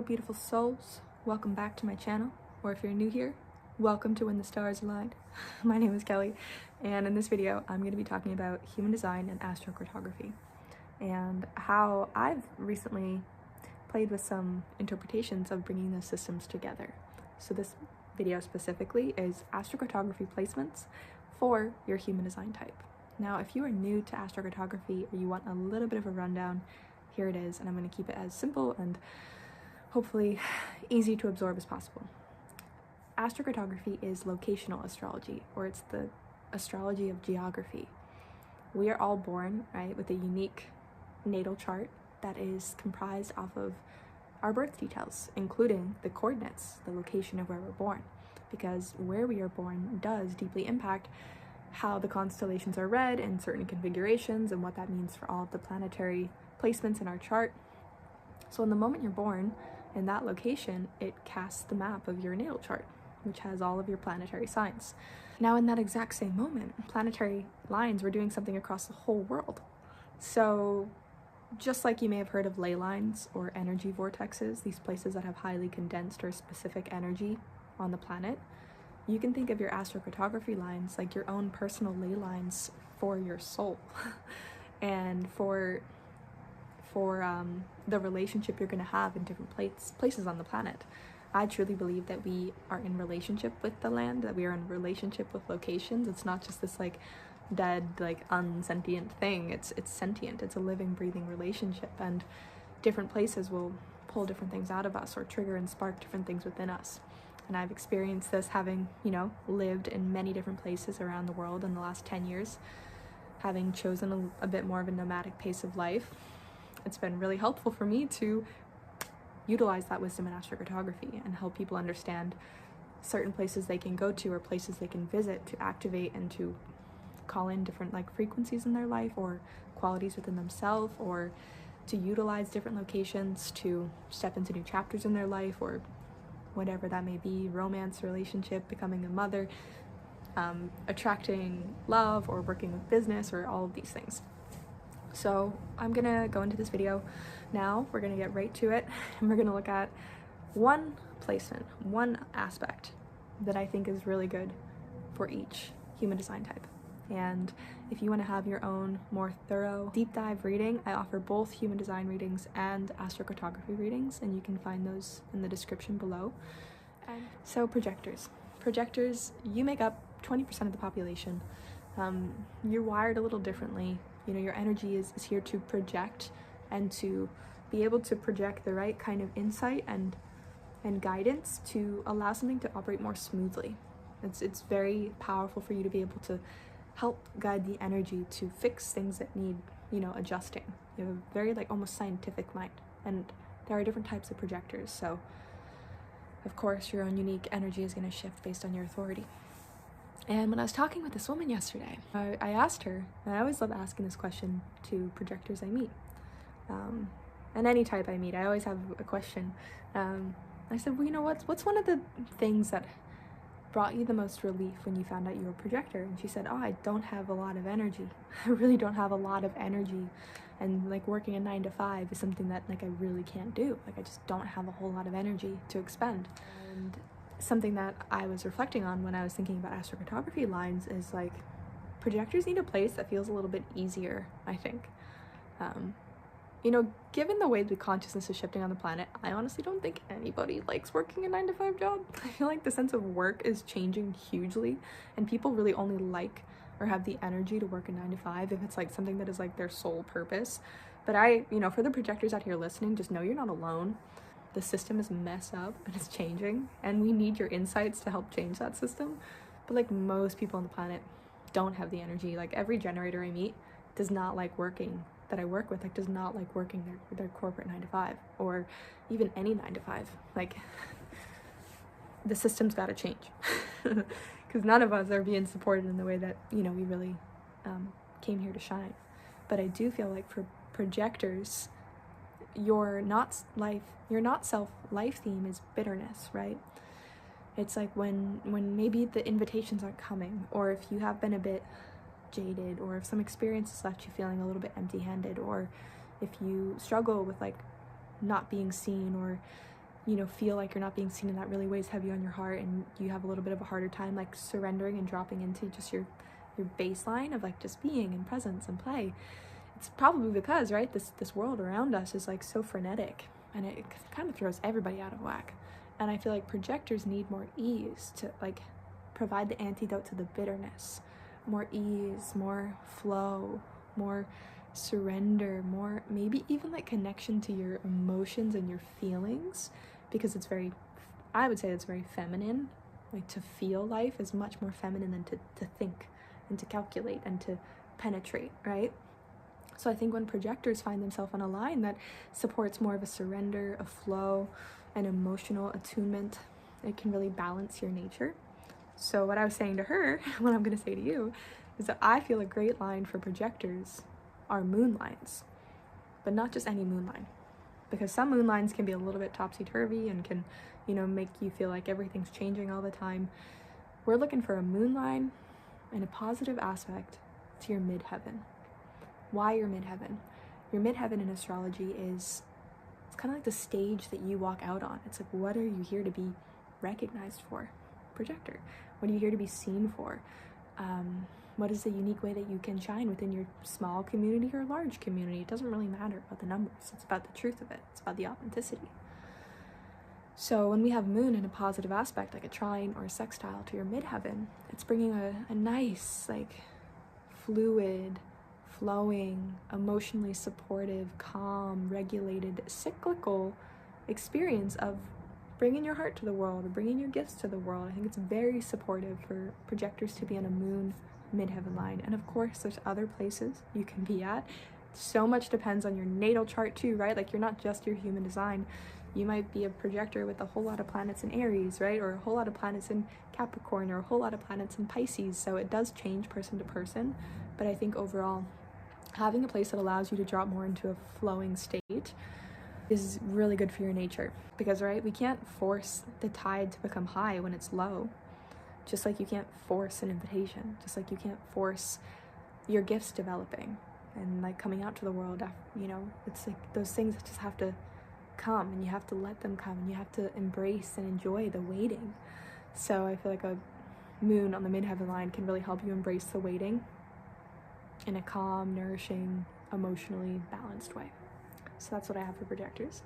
beautiful souls, welcome back to my channel, or if you're new here, welcome to When the Stars Aligned. My name is Kelly, and in this video I'm going to be talking about human design and astrocartography, and how I've recently played with some interpretations of bringing those systems together. So this video specifically is astrocartography placements for your human design type. Now, if you are new to astrocartography or you want a little bit of a rundown, here it is, and I'm going to keep it as simple and hopefully easy to absorb as possible. Astrocartography is locational astrology, or it's the astrology of geography. We are all born, right, with a unique natal chart that is comprised off of our birth details, including the coordinates, the location of where we're born, because where we are born does deeply impact how the constellations are read in certain configurations and what that means for all of the planetary placements in our chart. So in the moment you're born, in that location, it casts the map of your natal chart, which has all of your planetary signs. Now, in that exact same moment, planetary lines were doing something across the whole world. So just like you may have heard of ley lines or energy vortexes, these places that have highly condensed or specific energy on the planet, you can think of your astrocartography lines like your own personal ley lines for your soul and for the relationship you're going to have in different places on the planet. I truly believe that we are in relationship with the land, that we are in relationship with locations. It's not just this like dead, like unsentient thing. It's sentient. It's a living, breathing relationship, and different places will pull different things out of us or trigger and spark different things within us. And I've experienced this having, lived in many different places around the world in the last 10 years, having chosen a bit more of a nomadic pace of life. It's been really helpful for me to utilize that wisdom in astrocartography and help people understand certain places they can go to or places they can visit to activate and to call in different frequencies in their life or qualities within themselves, or to utilize different locations to step into new chapters in their life, or whatever that may be, romance, relationship, becoming a mother, attracting love, or working with business, or all of these things. So I'm gonna go into this video now. We're gonna get right to it, and we're gonna look at one placement, one aspect that I think is really good for each human design type. And if you want to have your own more thorough deep dive reading, I offer both human design readings and astrocartography readings, and you can find those in the description below. And so projectors, you make up 20% of the population. You're wired a little differently. Your energy is here to project and to be able to project the right kind of insight and guidance to allow something to operate more smoothly. It's very powerful for you to be able to help guide the energy to fix things that need, adjusting. You have a very almost scientific mind, and there are different types of projectors. So of course your own unique energy is going to shift based on your authority. And when I was talking with this woman yesterday, I asked her, and I always love asking this question to projectors I meet, and any type I meet, I always have a question. I said, well, what's one of the things that brought you the most relief when you found out you were a projector? And she said, oh, I don't have a lot of energy. I really don't have a lot of energy, and working a 9 to 5 is something that I really can't do. I just don't have a whole lot of energy to expend. And something that I was reflecting on when I was thinking about astrocartography lines is projectors need a place that feels a little bit easier, I think. Given the way the consciousness is shifting on the planet, I honestly don't think anybody likes working a 9 to 5 job. I feel like the sense of work is changing hugely, and people really only like or have the energy to work a 9 to 5 if it's something that is their sole purpose. But for the projectors out here listening, just know you're not alone. The system is messed up and it's changing, and we need your insights to help change that system. But most people on the planet don't have the energy. Every generator I meet does not like working, that I work with, does not like working their corporate 9 to 5, or even any 9 to 5. The system's got to change because none of us are being supported in the way that we really came here to shine. But I do feel for projectors, your not self life theme is bitterness, right? It's when maybe the invitations aren't coming, or if you have been a bit jaded, or if some experience has left you feeling a little bit empty-handed, or if you struggle with not being seen, or feel like you're not being seen, and that really weighs heavy on your heart, and you have a little bit of a harder time like surrendering and dropping into just your baseline of like just being and presence and play, it's probably because, right, this world around us is like so frenetic, and it kind of throws everybody out of whack. And I feel like projectors need more ease to like provide the antidote to the bitterness. More ease, more flow, more surrender, more maybe even like connection to your emotions and your feelings, because I would say it's very feminine. Like to feel life is much more feminine than to think and to calculate and to penetrate, right? So I think when projectors find themselves on a line that supports more of a surrender, a flow, an emotional attunement, it can really balance your nature. So what I was saying to her, what I'm going to say to you, is that I feel a great line for projectors are moon lines, but not just any moon line, because some moon lines can be a little bit topsy-turvy and can, make you feel like everything's changing all the time. We're looking for a moon line and a positive aspect to your midheaven. Why your midheaven? Your midheaven in astrology it's kind of like the stage that you walk out on. It's like, what are you here to be recognized for? Projector. What are you here to be seen for? What is the unique way that you can shine within your small community or large community? It doesn't really matter about the numbers. It's about the truth of it. It's about the authenticity. So when we have moon in a positive aspect, like a trine or a sextile to your midheaven, it's bringing a nice, like, fluid, flowing, emotionally supportive, calm, regulated, cyclical experience of bringing your heart to the world or bringing your gifts to the world. I think it's very supportive for projectors to be on a moon midheaven line. And of course, there's other places you can be at. So much depends on your natal chart too, right? Like, you're not just your human design. You might be a projector with a whole lot of planets in Aries, right? Or a whole lot of planets in Capricorn, or a whole lot of planets in Pisces. So it does change person to person. But I think overall, having a place that allows you to drop more into a flowing state is really good for your nature. Because, right, we can't force the tide to become high when it's low. Just like you can't force an invitation. Just like you can't force your gifts developing and like coming out to the world. It's like those things that just have to come, and you have to let them come, and you have to embrace and enjoy the waiting. So I feel like a moon on the midheaven line can really help you embrace the waiting in a calm, nourishing, emotionally balanced way. So that's what I have for projectors.